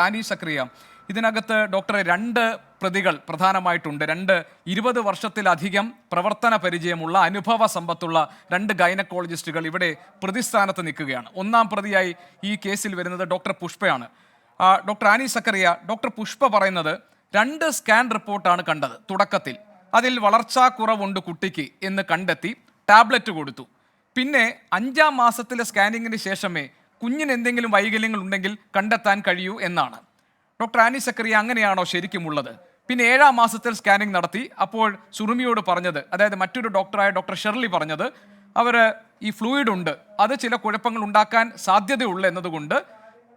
Annie സക്രിയ, ഇതിനകത്ത് ഡോക്ടറെ രണ്ട് പ്രതികൾ പ്രധാനമായിട്ടുണ്ട്. 20 വർഷത്തിലധികം പ്രവർത്തന പരിചയമുള്ള അനുഭവ സമ്പത്തുള്ള രണ്ട് ഗൈനക്കോളജിസ്റ്റുകൾ ഇവിടെ പ്രതിസ്ഥാനത്ത് നിൽക്കുകയാണ്. ഒന്നാം പ്രതിയായി ഈ കേസിൽ വരുന്നത് ഡോക്ടർ പുഷ്പയാണ്. ഡോക്ടർ ആനി സക്രിയ, ഡോക്ടർ പുഷ്പ പറയുന്നത് 2 സ്കാൻ റിപ്പോർട്ടാണ് കണ്ടത്. തുടക്കത്തിൽ അതിൽ വളർച്ചാ കുറവുണ്ട് കുട്ടിക്ക് എന്ന് കണ്ടെത്തി ടാബ്ലറ്റ് കൊടുത്തു. പിന്നെ 5-ാം മാസത്തിലെ സ്കാനിങ്ങിന് ശേഷമേ കുഞ്ഞിന് എന്തെങ്കിലും വൈകല്യങ്ങൾ ഉണ്ടെങ്കിൽ കണ്ടെത്താൻ കഴിയൂ എന്നാണ്. ഡോക്ടർ ആനി സക്രിയ, അങ്ങനെയാണോ ശരിക്കുമുള്ളത്? പിന്നെ 7-ാം മാസത്തിൽ സ്കാനിങ് നടത്തി. അപ്പോൾ സുറുമിയോട് പറഞ്ഞത്, അതായത് മറ്റൊരു ഡോക്ടറായ ഡോക്ടർ ഷെർലി പറഞ്ഞത്, അവർ ഈ ഫ്ലൂയിഡ് ഉണ്ട്, അത് ചില കുഴപ്പങ്ങൾ ഉണ്ടാക്കാൻ സാധ്യതയുള്ള എന്നതുകൊണ്ട്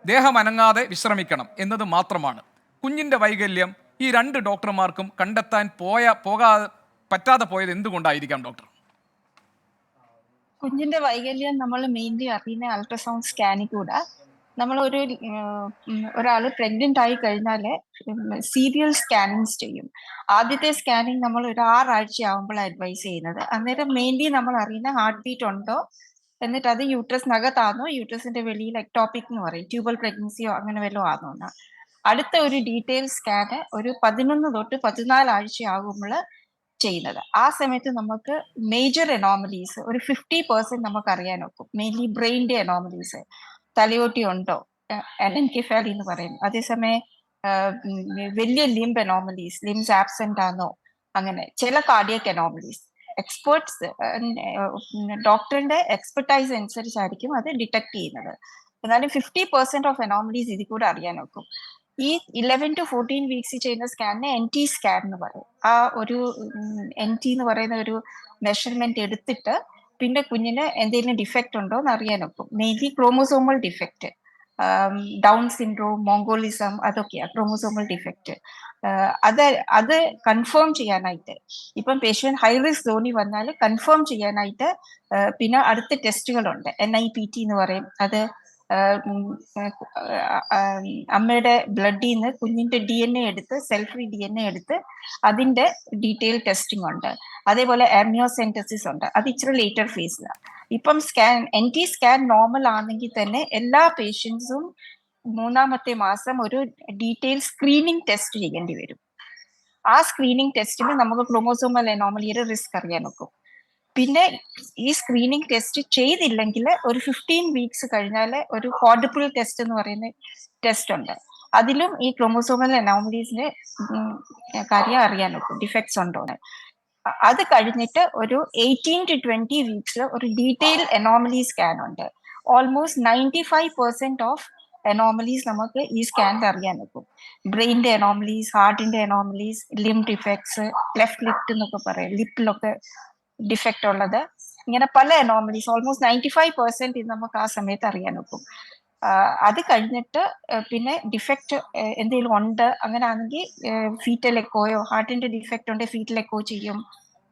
ദേഹം അനങ്ങാതെ വിശ്രമിക്കണം എന്നത് മാത്രമാണ്. കുഞ്ഞിൻ്റെ വൈകല്യം ഈ 2 ഡോക്ടർമാർക്കും കണ്ടെത്താൻ പറ്റാതെ പോയത് എന്തുകൊണ്ടായിരിക്കാം ഡോക്ടർ? കുഞ്ഞിന്റെ വൈകല്യം നമ്മൾ മെയിൻലി അറിയുന്ന അൾട്രാസൗണ്ട് സ്കാനിൽ കൂടെ. നമ്മൾ ഒരാൾ പ്രഗ്നന്റ് ആയി കഴിഞ്ഞാൽ സീരിയൽ സ്കാനിങ്സ് ചെയ്യും. ആദ്യത്തെ സ്കാനിങ് നമ്മൾ ഒരു 6 ആഴ്ച ആകുമ്പോൾ അഡ്വൈസ് ചെയ്യുന്നത്. അന്നേരം മെയിൻലി നമ്മൾ അറിയുന്ന ഹാർട്ട് ബീറ്റ് ഉണ്ടോ, എന്നിട്ട് അത് യൂട്രസിനകത്താണോ യൂട്രസിന്റെ വെളിയിൽ എക്ടോപിക് എന്ന് പറയും, ട്യൂബൽ പ്രഗ്നൻസിയോ അങ്ങനെ വല്ലതും ആണോ. അടുത്ത ഒരു ഡീറ്റെയിൽ സ്കാന് ഒരു 11 തൊട്ട് 14 ആഴ്ച ആകുമ്പോൾ ചെയ്യുന്നത്. ആ സമയത്ത് നമുക്ക് മേജർ എനോമലീസ് ഒരു 50% നമുക്ക് അറിയാൻ ഒക്കും. മെയിൻലി ബ്രെയിൻ്റെ എനോമലീസ്, തലയോട്ടി ഉണ്ടോ, എൻകെഫാലി എന്ന് പറയും. അതേസമയം വലിയ ലിംബ് എനോമലീസ്, ലിംസ് ആബ്സെന്റ് ആണോ, അങ്ങനെ ചില കാർഡിയക് എനോമലീസ്. എക്സ്പേർട്സ്, ഡോക്ടറിന്റെ എക്സ്പെർട്ടൈസ് അനുസരിച്ചായിരിക്കും അത് ഡിറ്റക്ട് ചെയ്യുന്നത്. എന്നാലും 50% ഓഫ് എനോമലീസ് ഇതിൽ കൂടെ അറിയാൻ ഒക്കും. ഈ 11 to 14 വീക്സ് ചെയ്യുന്ന സ്കാനിനെ NT സ്കാൻ എന്ന് പറയും. ആ ഒരു NT എന്ന് പറയുന്ന ഒരു മെഷർമെന്റ് എടുത്തിട്ട് പിന്നെ കുഞ്ഞിന് എന്തെങ്കിലും ഡിഫക്റ്റ് ഉണ്ടോ എന്ന് അറിയാനൊക്കും. Mainly chromosomal defect, down syndrome, mongolism, അതൊക്കെയാ ക്രോമോസോമൽ ഡിഫക്റ്റ്. അത് കൺഫേം ചെയ്യാനായിട്ട് ഇപ്പം പേഷ്യന്റ് ഹൈ റിസ്ക് സോണിൽ വന്നാൽ കൺഫേം ചെയ്യാനായിട്ട് പിന്നെ അടുത്ത ടെസ്റ്റുകളുണ്ട്. NIPT എന്ന് പറയും. അത് അമ്മയുടെ ബ്ലഡിൽ നിന്ന് കുഞ്ഞിന്റെ DNA എടുത്ത്, സെൽഫ് ഫ്രീ DNA എടുത്ത് അതിന്റെ ഡീറ്റെയിൽ ടെസ്റ്റിംഗ് ഉണ്ട്. അതേപോലെ ആംനിയോസെന്റസിസ് ഉണ്ട്. അത് ഇച്ചിരി ലേറ്റർ ഫേസിലാണ്. ഇപ്പം NT സ്കാൻ നോർമൽ ആണെങ്കിൽ തന്നെ എല്ലാ പേഷ്യൻസും 3-ാമത്തെ മാസം ഒരു ഡീറ്റെയിൽ സ്ക്രീനിങ് ടെസ്റ്റ് ചെയ്യേണ്ടി വരും. ആ സ്ക്രീനിങ് ടെസ്റ്റിൽ നമുക്ക് ക്രോമോസോമൽ അനോമലിയുടെ റിസ്ക് അറിയാൻ ഒക്കും. പിന്നെ ഈ സ്ക്രീനിങ് ടെസ്റ്റ് ചെയ്തില്ലെങ്കിൽ ഒരു 15 വീക്സ് കഴിഞ്ഞാൽ ഒരു ക്വാഡ്രുപ്പിൾ ടെസ്റ്റ് എന്ന് പറയുന്ന ടെസ്റ്റ് ഉണ്ട്. അതിലും ഈ ക്രോമോസോമൽ അനോമലീസിന്റെ കാര്യം അറിയാൻ ഒക്കും, ഡിഫക്ട്സ് ഉണ്ടോ. അത് കഴിഞ്ഞിട്ട് ഒരു 18 to 20 വീക്സ് ഒരു ഡീറ്റെയിൽ അനോമലി സ്കാൻ ഉണ്ട്. ഓൾമോസ്റ്റ് 95% ഓഫ് അനോമലീസ് നമുക്ക് ഈ സ്കാനിൽ അറിയാൻ ഒക്കും. ബ്രെയിൻ്റെ അനോമലീസ്, ഹാർട്ടിന്റെ anomalies, limb defects, cleft lip എന്നൊക്കെ പറയും, ലിപ്പിലൊക്കെ ഡിഫക്റ്റ് ഉള്ളത്, ഇങ്ങനെ പല അനോമലീസ് ഓൾമോസ്റ്റ് 95% ഇത് നമുക്ക് ആ സമയത്ത് അറിയാൻ ഒക്കും. അത് കഴിഞ്ഞിട്ട് പിന്നെ ഡിഫക്റ്റ് എന്തെങ്കിലും ഉണ്ട്, അങ്ങനെ ആണെങ്കിൽ ഫീറ്റൽ എക്കോയോ, ഹാർട്ടിന്റെ ഡിഫക്റ്റ് ഉണ്ടെങ്കിൽ ഫീറ്റൽ എക്കോ ചെയ്യും.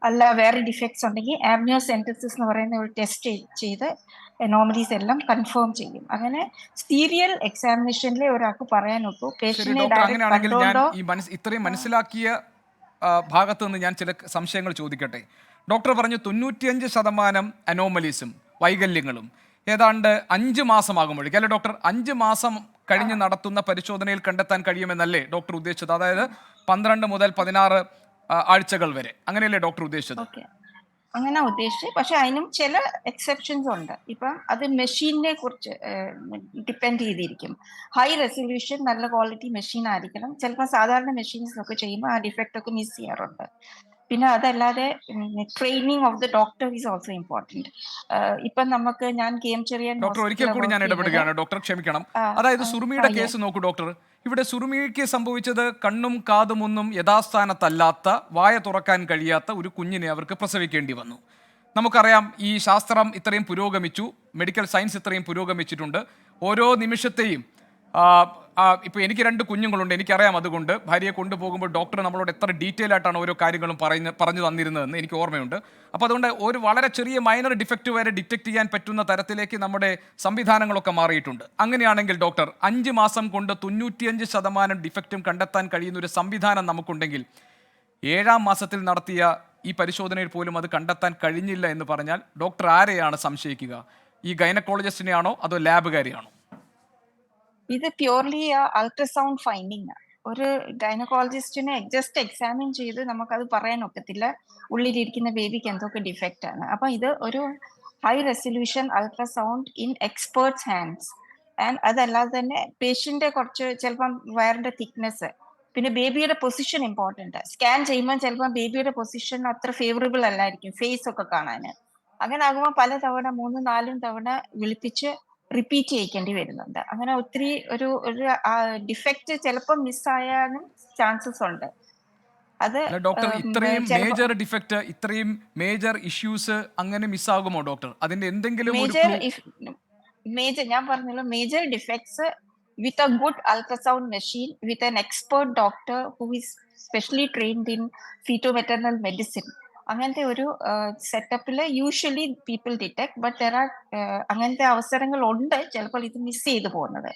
അല്ല വേറെ ഡിഫക്ട്സ് ഉണ്ടെങ്കിൽ ആംനിയോസെന്റസിസ് എന്ന് പറയുന്ന ഒരു ടെസ്റ്റ് ചെയ്ത് അനോമലീസ് എല്ലാം കൺഫേം ചെയ്യും. അങ്ങനെ സീരിയൽ എക്സാമിനേഷനിലെ ഒരാൾക്ക് പറയാൻ ഒക്കും. പേഷ്യന്റിനെ ഡയറക്റ്റ് കണ്ടോണ്ടോ. ഇത്രയും മനസ്സിലാക്കിയ ഭാഗത്ത് നിന്ന് ഞാൻ ചില സംശയങ്ങൾ ചോദിക്കട്ടെ. ഡോക്ടർ പറഞ്ഞു 95% അനോമലീസും വൈകല്യങ്ങളും ഏതാണ്ട് 5 മാസമാകുമ്പോഴേക്കും, അല്ലെ ഡോക്ടർ? 5 മാസം കഴിഞ്ഞ് നടത്തുന്ന പരിശോധനയിൽ കണ്ടെത്താൻ കഴിയുമെന്നല്ലേ ഡോക്ടർ ഉദ്ദേശിച്ചത്? അതായത് 12 മുതൽ 16 ആഴ്ചകൾ വരെ, അങ്ങനെയല്ലേ ഡോക്ടർ ഉദ്ദേശിച്ചത്? അങ്ങനെ ഉദ്ദേശിച്ചത്. പക്ഷെ അതിനും ചില എക്സെപ്ഷൻസ് ഉണ്ട്. ഇപ്പം അത് മെഷീനെ കുറിച്ച് ഡിപ്പെൻഡ് ചെയ്തിരിക്കും. ഹൈ റെസൊല്യൂഷൻ നല്ല ക്വാളിറ്റി മെഷീൻ ആയിരിക്കണം. ചിലപ്പോൾ സാധാരണ മെഷീൻസിലൊക്കെ ചെയ്യുമ്പോൾ ആ ഡിഫക്റ്റ് ഒക്കെ മിസ് ചെയ്യാറുണ്ട്. പിന്നെ അതല്ലാതെ training of the doctor is also important. ഇപ്പം നമുക്ക് ഞാൻ ചെറിയ ഡോക്ടർ ഒരിക്കൽ കൂടി ഞാൻ ഇടപെടുകയാണ് ഡോക്ടർ, ക്ഷമിക്കണം. അതായത് സുറുമിയുടെ കേസ് നോക്കൂ ഡോക്ടർ. ഇവിടെ സുറുമിക്ക് സംഭവിച്ചത് കണ്ണും കാതും ഒന്നും യഥാസ്ഥാനത്തല്ലാത്ത, വായ തുറക്കാൻ കഴിയാത്ത ഒരു കുഞ്ഞിനെ അവർക്ക് പ്രസവിക്കേണ്ടി വന്നു. നമുക്കറിയാം, ഈ ശാസ്ത്രം ഇത്രയും പുരോഗമിച്ചു, മെഡിക്കൽ സയൻസ് ഇത്രയും പുരോഗമിച്ചിട്ടുണ്ട്. ഓരോ നിമിഷത്തെയും ഇപ്പോൾ എനിക്ക് 2 കുഞ്ഞുങ്ങളുണ്ട്, എനിക്കറിയാം. അതുകൊണ്ട് ഭാര്യയെ കൊണ്ടുപോകുമ്പോൾ ഡോക്ടർ നമ്മളോട് എത്ര ഡീറ്റെയിൽ ആയിട്ടാണ് ഓരോ കാര്യങ്ങളും പറഞ്ഞു തന്നിരുന്നതെന്ന് എനിക്ക് ഓർമ്മയുണ്ട്. അപ്പോൾ അതുകൊണ്ട് ഒരു വളരെ ചെറിയ മൈനർ ഡിഫക്റ്റ് വരെ ഡിറ്റക്ട് ചെയ്യാൻ പറ്റുന്ന തരത്തിലേക്ക് നമ്മുടെ സംവിധാനങ്ങളൊക്കെ മാറിയിട്ടുണ്ട്. അങ്ങനെയാണെങ്കിൽ ഡോക്ടർ, 5 മാസം കൊണ്ട് 95% ഡിഫക്റ്റും കണ്ടെത്താൻ കഴിയുന്ന ഒരു സംവിധാനം നമുക്കുണ്ടെങ്കിൽ 7-ാം മാസത്തിൽ നടത്തിയ ഈ പരിശോധനയിൽ പോലും അത് കണ്ടെത്താൻ കഴിഞ്ഞില്ല എന്ന് പറഞ്ഞാൽ ഡോക്ടർ ആരെയാണ് സംശയിക്കുക? ഈ ഗൈനക്കോളജിസ്റ്റിനെയാണോ അതോ ലാബുകാരെയാണോ? ഇത് പ്യൂർലി അൾട്രാസൗണ്ട് ഫൈൻഡിങ്. ഒരു ഗൈനക്കോളജിസ്റ്റിനെ ജസ്റ്റ് എക്സാമിൻ ചെയ്ത് നമുക്കത് പറയാൻ ഒക്കത്തില്ല ഉള്ളിലിരിക്കുന്ന ബേബിക്ക് എന്തൊക്കെ ഡിഫക്റ്റ് ആണ്. അപ്പൊ ഇത് ഒരു high resolution ultrasound in experts hands. And അതല്ലാതെ തന്നെ പേഷ്യന്റെ കുറച്ച് ചിലപ്പം വയറിന്റെ തിക്നെസ്, പിന്നെ ബേബിയുടെ പൊസിഷൻ ഇമ്പോർട്ടന്റ്. സ്കാൻ ചെയ്യുമ്പോൾ ചിലപ്പോൾ ബേബിയുടെ പൊസിഷൻ അത്ര ഫേവറബിൾ അല്ലായിരിക്കും ഫേസ് ഒക്കെ കാണാൻ. അങ്ങനെ ആകുമ്പോൾ പല തവണ 3-4 തവണ വിളിപ്പിച്ച് റിപ്പീറ്റ് ചെയ്യിക്കേണ്ടി വരുന്നുണ്ട്. അങ്ങനെ ഒത്തിരി ഒരു ഒരു ഡിഫക്റ്റ് ചിലപ്പോൾ മിസ്സായാലും ചാൻസസ് ഉണ്ട്. അത് അല്ല ഡോക്ടർ, ഇത്രയും ചിലപ്പോ മേജർ ഡിഫക്റ്റ്, ഇത്രയും മേജർ ഇഷ്യൂസ് അങ്ങനെ മിസ്സാകുമോ ഡോക്ടർ? അതിന്റെ എന്തെങ്കിലും ഒരു മേജർ ക്ലൂ? മേജർ ഞാൻ പറഞ്ഞല്ലോ, major defects with a good ultrasound machine with an expert doctor who is specially trained in feto maternal medicine, അങ്ങനത്തെ ഒരു സെറ്റപ്പിൽ usually people detect. But there are അങ്ങനത്തെ അവസരങ്ങൾ ഉണ്ട് ചിലപ്പോൾ ഇത് മിസ് ചെയ്തു പോകുന്നത്.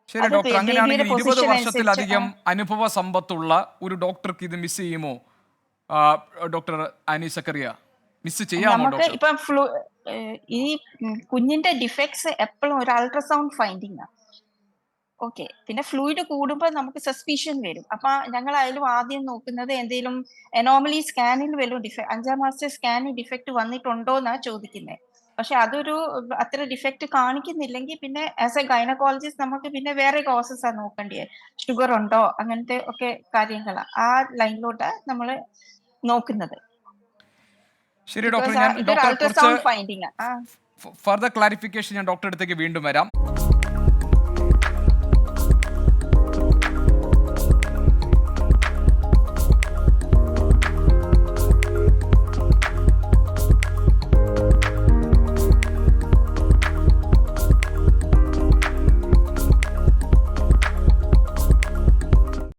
ശരി അത് ഡോക്ടർ, അങ്ങനെയാണെങ്കിൽ ബേബിയുടെ 20 പൊസിഷൻ വർഷത്തിലധികം അനുസരിച്ച് അനുഭവ സമ്പത്തുള്ള ഒരു ഡോക്ടർക്ക് ഇത് മിസ് ചെയ്യുമോ? ആ, ഡോക്ടർ ആനി സക്കറിയ, മിസ് ചെയ്യാമോ നമുക്ക് ഡോക്ടർ? ഇപ്പം ഈ കുഞ്ഞിന്റെ ഡിഫക്ട്സ് എപ്പോഴും ഒരു അൾട്രാസൗണ്ട് ഫൈൻഡിങ് ആണ്. ഓക്കെ, പിന്നെ ഫ്ലൂയിഡ് കൂടുമ്പോൾ നമുക്ക് സസ്പീഷൻ വരും. അപ്പൊ ഞങ്ങളായാലും ആദ്യം നോക്കുന്നത് എന്തെങ്കിലും എനോമലി സ്കാനിൽ വല്ലതും 5-ാം മാസത്തെ സ്കാനിൽ ഡിഫക്റ്റ് വന്നിട്ടുണ്ടോ എന്നാ ചോദിക്കുന്നത്. പക്ഷെ അതൊരു അത്ര ഡിഫക്റ്റ് കാണിക്കുന്നില്ലെങ്കിൽ പിന്നെ ആസ് എ ഗൈനക്കോളജിസ്റ്റ് നമുക്ക് പിന്നെ വേറെ കോസസ് ആണ് നോക്കേണ്ടത്. ഷുഗർ ഉണ്ടോ, അങ്ങനത്തെ ഒക്കെ കാര്യങ്ങളാണ് ആ ലൈനിലോട്ട് നമ്മൾ നോക്കുന്നത്. ശരി ഡോക്ടർ, ബിക്കോസ് ഞാൻ ഇതൊരു ഡോക്ടർ കുറച്ച് അൾട്രാസൗണ്ട് ഫൈൻഡിങ് ആ. ഫർദർ ക്ലാരിഫിക്കേഷൻ ഞാൻ ഡോക്ടറെ അടുത്തേക്ക് വീണ്ടും വരാം.